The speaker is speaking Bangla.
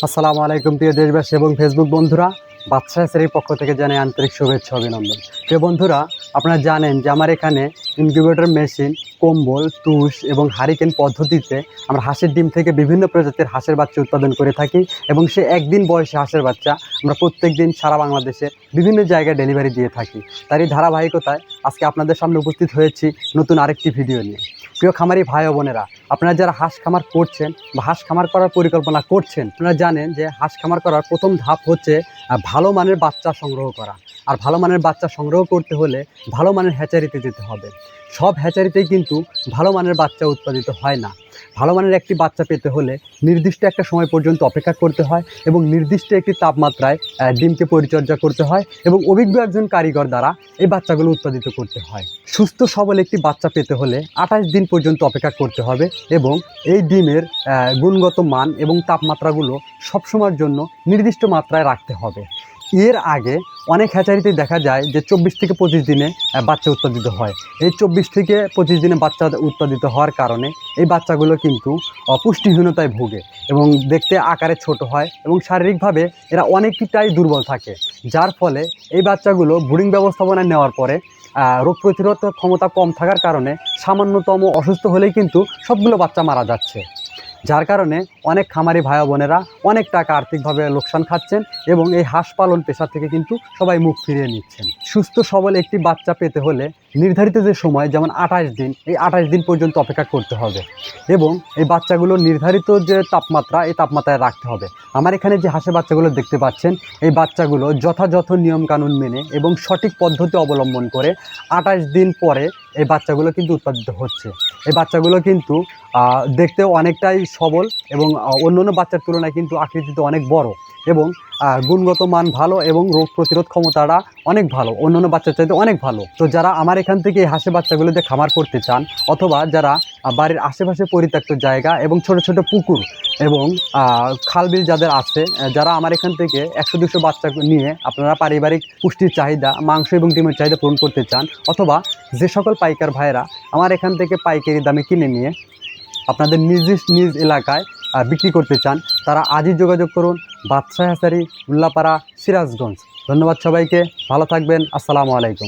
আসসালামু আলাইকুম প্রিয় দেশবাসী এবং ফেসবুক বন্ধুরা, বাদশা হ্যাচারির পক্ষ থেকে জানাই আন্তরিক শুভেচ্ছা অভিনন্দন। প্রিয় বন্ধুরা, আপনারা জানেন যে আমার এখানে ইনকিউবেটর মেশিন, কম্বল, তুষ এবং হারিকেন পদ্ধতিতে আমরা হাঁসের ডিম থেকে বিভিন্ন প্রজাতির হাঁসের বাচ্চা উৎপাদন করে থাকি এবং সে একদিন বয়সী হাঁসের বাচ্চা আমরা প্রত্যেক দিন সারা বাংলাদেশে বিভিন্ন জায়গায় ডেলিভারি দিয়ে থাকি। তারই ধারাবাহিকতায় আজকে আপনাদের সামনে উপস্থিত হয়েছি নতুন আরেকটি ভিডিও নিয়ে। প্রিয় খামারি ভাই ও বোনেরা, আপনারা যারা হাঁস খামার করছেন বা হাঁস খামার করার পরিকল্পনা করছেন, আপনারা জানেন যে হাঁস খামার করার প্রথম ধাপ হচ্ছে ভালো মানের বাচ্চা সংগ্রহ করা। আর ভালো মানের বাচ্চা সংগ্রহ করতে হলে ভালো মানের হ্যাচারিতে যেতে হবে। সব হ্যাচারিতেই কিন্তু ভালো মানের বাচ্চা উৎপাদিত হয় না। ভালো মানের একটি বাচ্চা পেতে হলে নির্দিষ্ট একটা সময় পর্যন্ত অপেক্ষা করতে হয় এবং নির্দিষ্ট একটি তাপমাত্রায় ডিমকে পরিচর্যা করতে হয় এবং অভিজ্ঞ একজন কারিগর দ্বারা এই বাচ্চাগুলো উৎপাদিত করতে হয়। সুস্থ সবল একটি বাচ্চা পেতে হলে 28 দিন পর্যন্ত অপেক্ষা করতে হবে এবং এই ডিমের গুণগত মান এবং তাপমাত্রাগুলো সবসময়ের জন্য নির্দিষ্ট মাত্রায় রাখতে হবে। এর আগে অনেক হ্যাচারিতে দেখা যায় যে 24 থেকে 25 দিনে বাচ্চা উৎপাদিত হয়। এই 24 থেকে 25 দিনে বাচ্চা উৎপাদিত হওয়ার কারণে এই বাচ্চাগুলো কিন্তু পুষ্টিহীনতায় ভোগে এবং দেখতে আকারে ছোট হয় এবং শারীরিকভাবে এরা অনেকটাই দুর্বল থাকে, যার ফলে এই বাচ্চাগুলো ব্রুডিং ব্যবস্থাপনায় নেওয়ার পরে রোগ প্রতিরোধ ক্ষমতা কম থাকার কারণে সামান্যতম অসুস্থ হলেই কিন্তু সবগুলো বাচ্চা মারা যাচ্ছে। যার কারণে অনেক খামারি ভাই বোনেরা অনেক টাকা আর্থিকভাবে লোকসান খাচ্ছেন এবং এই হাঁস পালন পেশা থেকে কিন্তু সবাই মুখ ফিরিয়ে নিচ্ছেন। সুস্থ সবল একটি বাচ্চা পেতে হলে নির্ধারিত যে সময়, যেমন 28 দিন, এই 28 দিন পর্যন্ত অপেক্ষা করতে হবে এবং এই বাচ্চাগুলো নির্ধারিত যে তাপমাত্রা, এই তাপমাত্রায় রাখতে হবে। আমার এখানে যে হাঁসের বাচ্চাগুলো দেখতে পাচ্ছেন, এই বাচ্চাগুলো যথাযথ নিয়মকানুন মেনে এবং সঠিক পদ্ধতি অবলম্বন করে 28 দিন পরে এই বাচ্চাগুলো কিন্তু উৎপাদিত হচ্ছে। এই বাচ্চাগুলো কিন্তু দেখতেও অনেকটাই সবল এবং অন্যান্য বাচ্চার তুলনায় কিন্তু আকৃতিতে অনেক বড় এবং গুণগত মান ভালো এবং রোগ প্রতিরোধ ক্ষমতাটা অনেক ভালো, অন্যান্য বাচ্চার চাইতে অনেক ভালো। তো যারা আমার এখান থেকে এই হাঁসের বাচ্চাগুলোতে খামার করতে চান অথবা যারা বাড়ির আশেপাশে পরিত্যক্ত জায়গা এবং ছোট ছোট পুকুর এবং খালবিল যাদের আছে, যারা আমার এখান থেকে 100-200 বাচ্চা নিয়ে আপনারা পারিবারিক পুষ্টির চাহিদা, মাংস এবং ডিমের চাহিদা পূরণ করতে চান, অথবা যে সকল পাইকার ভাইরা আমার এখান থেকে পাইকারি দামে কিনে নিয়ে আপনাদের নিজ এলাকায় বিক্রি করতে চান, তারা আজই যোগাযোগ করুন। বাদশা হ্যাচারি, উল্লাপাড়া, সিরাজগঞ্জ। ধন্যবাদ সবাইকে, ভালো থাকবেন। আসসালামু আলাইকুম।